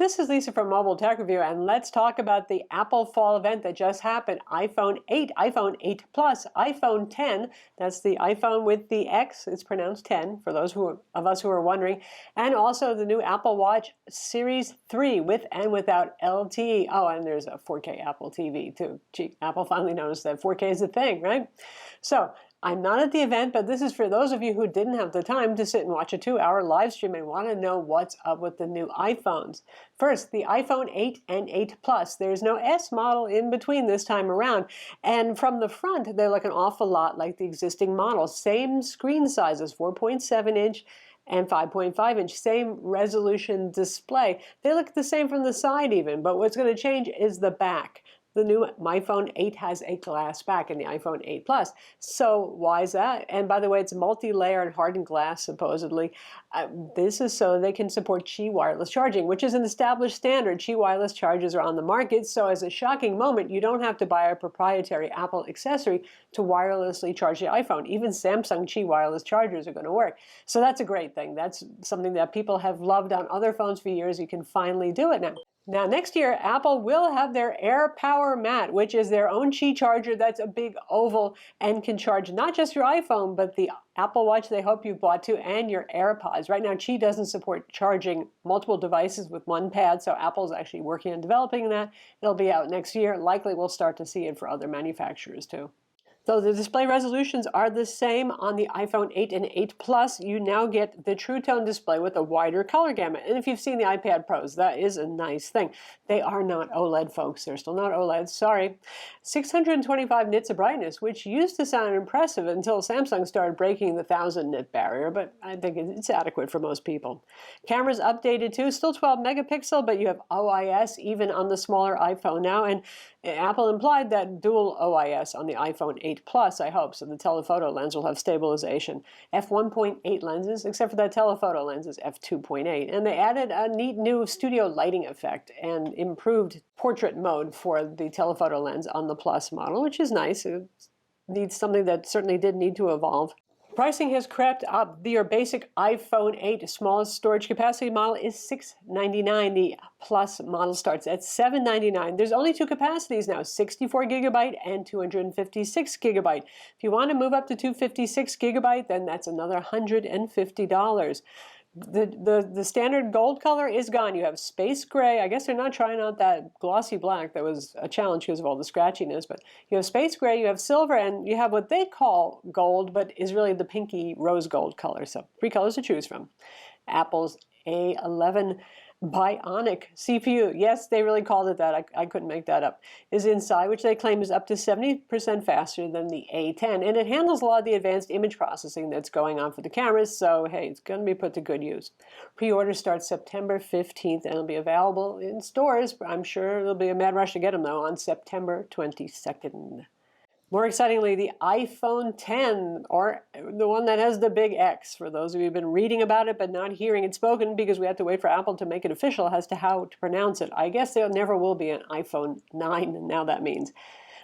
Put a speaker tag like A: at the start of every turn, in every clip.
A: This is Lisa from Mobile Tech Review, and let's talk about the Apple Fall event that just happened. iPhone 8, iPhone 8 Plus, iPhone 10, that's the iPhone with the X, it's pronounced 10 for those of us who are wondering, and also the new Apple Watch Series 3 with and without LTE. Oh, and there's a 4K Apple TV too. Gee, Apple finally noticed that 4K is a thing, right? So, I'm not at the event, but this is for those of you who didn't have the time to sit and watch a 2-hour live stream and want to know what's up with the new iPhones. First, the iPhone 8 and 8 Plus. There's no S model in between this time around. And from the front, they look an awful lot like the existing models. Same screen sizes, 4.7-inch and 5.5-inch, same resolution display. They look the same from the side even, but what's going to change is the back. The new iPhone 8 has a glass back in the iPhone 8 Plus. So why is that? And by the way, it's multi-layer and hardened glass, supposedly. This is so they can support Qi wireless charging, which is an established standard. Qi wireless chargers are on the market, so as a shocking moment, you don't have to buy a proprietary Apple accessory to wirelessly charge the iPhone. Even Samsung Qi wireless chargers are going to work. So that's a great thing. That's something that people have loved on other phones for years. You can finally do it now. Now, next year, Apple will have their AirPower Mat, which is their own Qi charger that's a big oval and can charge not just your iPhone, but the Apple Watch they hope you bought too, and your AirPods. Right now, Qi doesn't support charging multiple devices with one pad, so Apple's actually working on developing that. It'll be out next year. Likely we'll start to see it for other manufacturers too. Though the display resolutions are the same on the iPhone 8 and 8 Plus, you now get the True Tone display with a wider color gamut. And if you've seen the iPad Pros, that is a nice thing. They are not OLED, folks. They're still not OLED, sorry. 625 nits of brightness, which used to sound impressive until Samsung started breaking the 1,000 nit barrier, but I think it's adequate for most people. Cameras updated too, still 12 megapixel, but you have OIS even on the smaller iPhone now, and Apple implied that dual OIS on the iPhone 8 Plus, I hope, so the telephoto lens will have stabilization. f1.8 lenses, except for that telephoto lens is f2.8. And they added a neat new studio lighting effect and improved portrait mode for the telephoto lens on the Plus model, which is nice. It needs something that certainly did need to evolve. Pricing has crept up. Your basic iPhone 8 smallest storage capacity model is $699. The Plus model starts at $799. There's only two capacities now, 64 gigabyte and 256 gigabyte. If you want to move up to 256 gigabyte, then that's another $150. The standard gold color is gone. You have space gray. I guess they're not trying out that glossy black. That was a challenge because of all the scratchiness. But you have space gray, you have silver, and you have what they call gold, but is really the pinky rose gold color. So 3 colors to choose from. Apple's A11 Bionic CPU, yes, they really called it that, I couldn't make that up, is inside, which they claim is up to 70% faster than the A10, and it handles a lot of the advanced image processing that's going on for the cameras, so hey, it's going to be put to good use. Pre-order starts September 15th, and it'll be available in stores. I'm sure there'll be a mad rush to get them, though, on September 22nd. More excitingly, the iPhone 10, or the one that has the big X, for those of you who've been reading about it but not hearing it spoken because we have to wait for Apple to make it official as to how to pronounce it. I guess there never will be an iPhone 9, and now that means.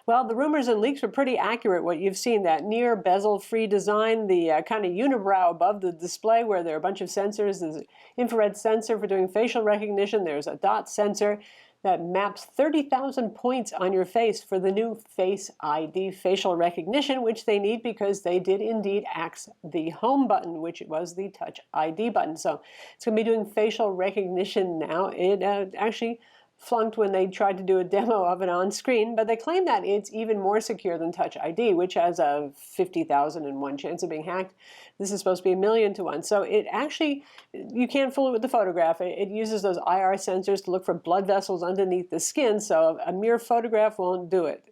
A: Well, the rumors and leaks were pretty accurate, what you've seen, that near bezel-free design, the kind of unibrow above the display where there are a bunch of sensors. There's an infrared sensor for doing facial recognition. There's a dot sensor that maps 30,000 points on your face for the new Face ID facial recognition, which they need because they did indeed axe the home button, which was the Touch ID button. So it's going to be doing facial recognition now. It actually flunked when they tried to do a demo of it on screen, but they claim that it's even more secure than Touch ID, which has a 50,001 chance of being hacked. This is supposed to be 1,000,000 to 1. So it actually, you can't fool it with the photograph. It uses those IR sensors to look for blood vessels underneath the skin, so a mere photograph won't do it.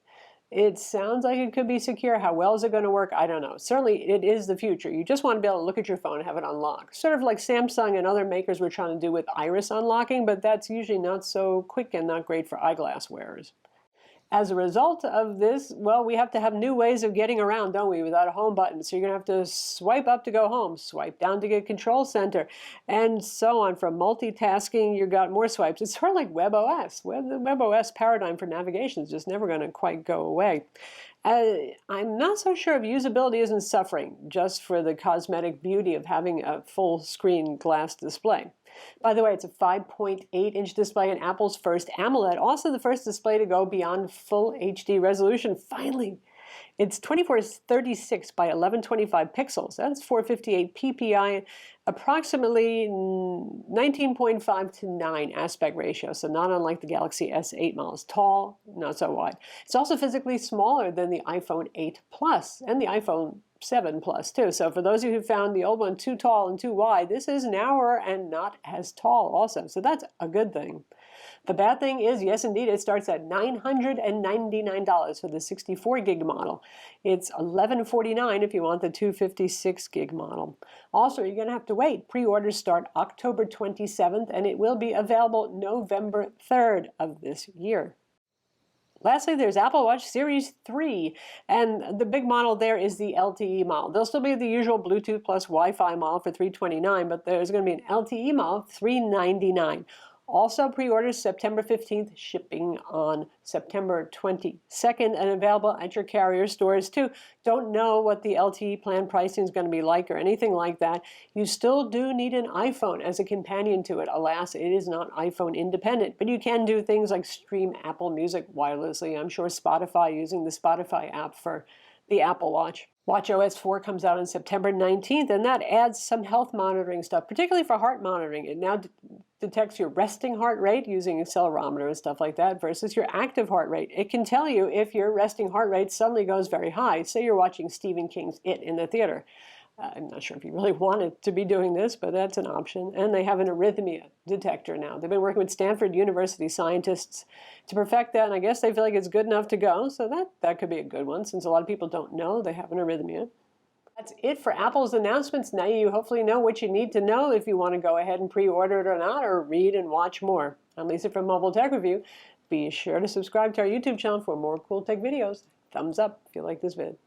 A: It sounds like it could be secure. How well is it going to work? I don't know. Certainly, it is the future. You just want to be able to look at your phone and have it unlock. Sort of like Samsung and other makers were trying to do with iris unlocking, but that's usually not so quick and not great for eyeglass wearers. As a result of this, well, we have to have new ways of getting around, don't we, without a home button. So you're going to have to swipe up to go home, swipe down to get control center, and so on. From multitasking, you've got more swipes. It's sort of like WebOS. The WebOS paradigm for navigation is just never going to quite go away. I'm not so sure if usability isn't suffering just for the cosmetic beauty of having a full screen glass display. By the way, it's a 5.8-inch display and Apple's first AMOLED, also the first display to go beyond full HD resolution. Finally, it's 2436 by 1125 pixels. That's 458 ppi, approximately 19.5 to 9 aspect ratio, so not unlike the Galaxy S8 models. Tall, not so wide. It's also physically smaller than the iPhone 8 Plus and the iPhone 7 Plus too. So for those of you who found the old one too tall and too wide, this is narrower and not as tall also. So that's a good thing. The bad thing is, yes, indeed, it starts at $999 for the 64 gig model. It's $1,149 if you want the 256 gig model. Also, you're going to have to wait. Pre-orders start October 27th, and it will be available November 3rd of this year. Lastly, there's Apple Watch Series 3, and the big model there is the LTE model. There'll still be the usual Bluetooth plus Wi-Fi model for $329, but there's going to be an LTE model, $399. Also pre-orders September 15th, shipping on September 22nd, and available at your carrier stores too. Don't know what the LTE plan pricing is going to be like or anything like that. You still do need an iPhone as a companion to it. Alas, it is not iPhone independent, but you can do things like stream Apple Music wirelessly. I'm sure Spotify, using the Spotify app for the Apple Watch. WatchOS 4 comes out on September 19th, and that adds some health monitoring stuff, particularly for heart monitoring. It now detects your resting heart rate using accelerometer and stuff like that versus your active heart rate. It can tell you if your resting heart rate suddenly goes very high. Say you're watching Stephen King's It in the theater. I'm not sure if you really wanted to be doing this, but that's an option. And they have an arrhythmia detector now. They've been working with Stanford University scientists to perfect that, and I guess they feel like it's good enough to go. So that could be a good one, since a lot of people don't know they have an arrhythmia. That's it for Apple's announcements. Now you hopefully know what you need to know if you want to go ahead and pre-order it or not, or read and watch more. I'm Lisa from Mobile Tech Review. Be sure to subscribe to our YouTube channel for more cool tech videos. Thumbs up if you like this vid.